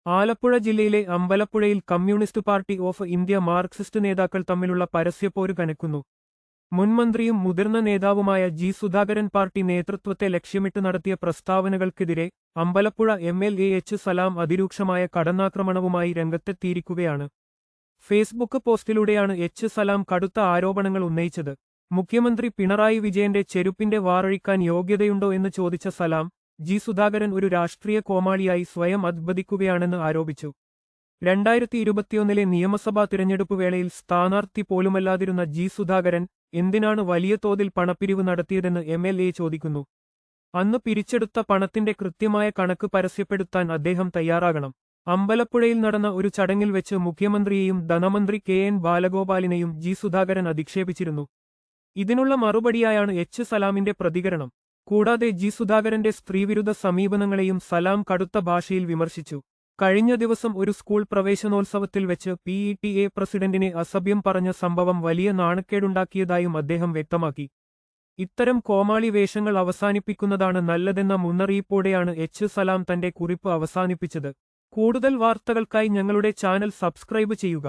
ആലപ്പുഴ ജില്ലയിലെ അമ്പലപ്പുഴയിൽ communist party of India marxist നേതാക്കൾ തമ്മിലുള്ള പരസ്യപ്പോര് കനക്കുന്നു. മുൻമന്ത്രിയും മുതിർന്ന നേതാവുമായ ജി സുധാകരൻ പാർട്ടി നേതൃത്വത്തെ ലക്ഷ്യമിട്ട് നടത്തിയ പ്രസ്താവനകൾക്കെതിരെ അമ്പലപ്പുഴ എംഎൽഎ എച്ച് സലാം അതിരൂക്ഷമായ കടന്നാക്രമണവുമായി രംഗത്തെത്തിയിരിക്കുകയാണ്. ഫേസ്ബുക്ക് പോസ്റ്റിലൂടെയാണ് എച്ച് സലാം കടുത്ത ആരോപണങ്ങൾ ഉന്നയിച്ചത്. മുഖ്യമന്ത്രി പിണറായി വിജയന്റെ ചെരുപ്പിന്റെ വാറഴിക്കാൻ യോഗ്യതയുണ്ടോ എന്ന് ചോദിച്ച സലാം, ജി സുധാകരൻ ഒരു രാഷ്ട്രീയ കോമാളിയായി സ്വയം അദ്ഭുതിക്കുകയാണെന്ന് ആരോപിച്ചു. 2021 നിയമസഭാ തിരഞ്ഞെടുപ്പ് വേളയിൽ സ്ഥാനാർത്ഥി പോലുമല്ലാതിരുന്ന ജി സുധാകരൻ എന്തിനാണ് വലിയ തോതിൽ പണപ്പിരിവ് നടത്തിയതെന്ന് എംഎൽഎ ചോദിക്കുന്നു. അന്ന് പിരിച്ചെടുത്ത പണത്തിന്റെ കൃത്യമായ കണക്ക് പരസ്യപ്പെടുത്താൻ അദ്ദേഹം തയ്യാറാകണം. അമ്പലപ്പുഴയിൽ നടന്ന ഒരു ചടങ്ങിൽ വെച്ച് മുഖ്യമന്ത്രിയെയും ധനമന്ത്രി കെ.എൻ. ബാലഗോപാലിനെയും ജി സുധാകരൻ അധിക്ഷേപിച്ചിരുന്നു. ഇതിനുള്ള മറുപടിയായാണ് എച്ച് സലാമിന്റെ പ്രതികരണം. കൂടാതെ ജി സുധാകരന്റെ സ്ത്രീവിരുദ്ധ സമീപനങ്ങളെയും സലാം കടുത്ത ഭാഷയിൽ വിമർശിച്ചു. കഴിഞ്ഞ ദിവസം ഒരു സ്കൂൾ പ്രവേശനോത്സവത്തിൽ വെച്ച് PTA പ്രസിഡന്റിനെ അസഭ്യം പറഞ്ഞ സംഭവം വലിയ നാണക്കേടുണ്ടാക്കിയതായും അദ്ദേഹം വ്യക്തമാക്കി. ഇത്തരം കോമാളി വേഷങ്ങൾ അവസാനിപ്പിക്കുന്നതാണ് നല്ലതെന്ന മുന്നറിയിപ്പോടെയാണ് എച്ച് സലാം തന്റെ കുറിപ്പ് അവസാനിപ്പിച്ചത്. കൂടുതൽ വാർത്തകൾക്കായി ഞങ്ങളുടെ ചാനൽ സബ്സ്ക്രൈബ് ചെയ്യുക.